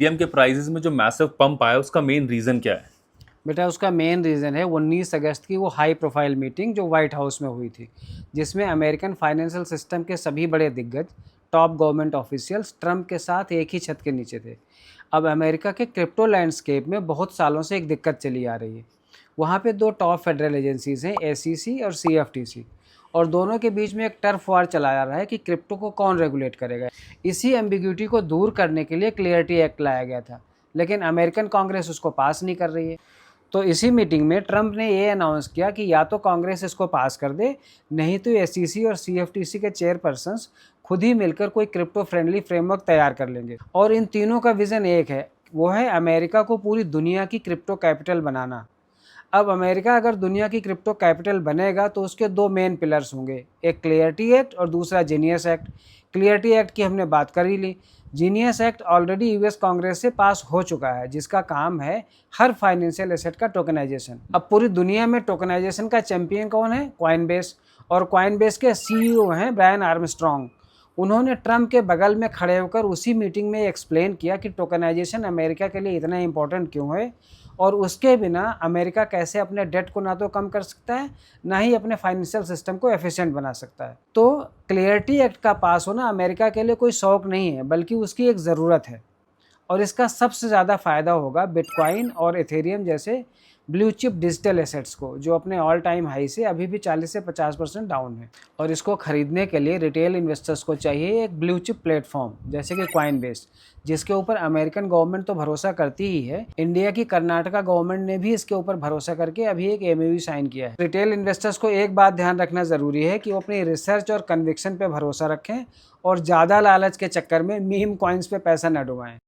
Ethereum के prices में जो मैसिव पंप आया उसका मेन रीजन क्या है? बेटा उसका मेन रीज़न है 19 अगस्त की वो हाई प्रोफाइल मीटिंग जो वाइट हाउस में हुई थी, जिसमें अमेरिकन फाइनेंशियल सिस्टम के सभी बड़े दिग्गज, टॉप गवर्नमेंट ऑफिशियल्स ट्रंप के साथ एक ही छत के नीचे थे। अब अमेरिका के क्रिप्टो लैंडस्केप में बहुत सालों से एक दिक्कत चली आ रही है। वहाँ पे दो टॉप फेडरल एजेंसीज हैं, एसईसी और सीएफटीसी, और दोनों के बीच में एक टर्फ वार चला जा रहा है कि क्रिप्टो को कौन रेगुलेट करेगा। इसी एम्बिग्यूटी को दूर करने के लिए क्लियरिटी एक्ट लाया गया था, लेकिन अमेरिकन कांग्रेस उसको पास नहीं कर रही है। तो इसी मीटिंग में ट्रंप ने ये अनाउंस किया कि या तो कांग्रेस इसको पास कर दे, नहीं तो एसईसी और सीएफटीसी के चेयरपर्सन्स खुद ही मिलकर कोई क्रिप्टो फ्रेंडली फ्रेमवर्क तैयार कर लेंगे। और इन तीनों का विजन एक है, वो है अमेरिका को पूरी दुनिया की क्रिप्टो कैपिटल बनाना। अब अमेरिका अगर दुनिया की क्रिप्टो कैपिटल बनेगा तो उसके दो मेन पिलर्स होंगे, एक क्लियरिटी एक्ट और दूसरा जीनियस एक्ट। क्लियरिटी एक्ट की हमने बात कर ही ली। Genius act already US Congress से पास हो चुका है, जिसका काम है हर फाइनेंशियल एसेट का टोकनाइजेशन। अब पूरी दुनिया में टोकनाइजेशन का चैंपियन कौन है? कॉइनबेस। और कॉइनबेस के सीईओ हैं ब्रायन आर्मस्ट्रॉन्ग। उन्होंने ट्रंप के बगल में खड़े होकर उसी मीटिंग में एक्सप्लेन किया कि टोकनाइजेशन अमेरिका के लिए इतना इंपॉर्टेंट क्यों है, और उसके बिना अमेरिका कैसे अपने डेट को ना तो कम कर सकता है, ना ही अपने फाइनेंशियल सिस्टम को एफिशिएंट बना सकता है। तो क्लियरिटी एक्ट का पास होना अमेरिका के लिए कोई शौक नहीं है, बल्कि उसकी एक ज़रूरत है। और इसका सबसे ज़्यादा फ़ायदा होगा बिटकॉइन और इथेरियम जैसे ब्लू चिप डिजिटल एसेट्स को, जो अपने ऑल टाइम हाई से अभी भी 40 से 50% डाउन है। और इसको खरीदने के लिए रिटेल इन्वेस्टर्स को चाहिए एक ब्लू चिप प्लेटफॉर्म जैसे कि कॉइनबेस, जिसके ऊपर अमेरिकन गवर्नमेंट तो भरोसा करती ही है, इंडिया की कर्नाटका गवर्नमेंट ने भी इसके ऊपर भरोसा करके अभी एक एमओयू साइन किया है। रिटेल इन्वेस्टर्स को एक बात ध्यान रखना ज़रूरी है कि वो अपनी रिसर्च और कन्विक्शन पे भरोसा रखें और ज़्यादा लालच के चक्कर में मीम कॉइन्स पे पैसा न डुबाएं।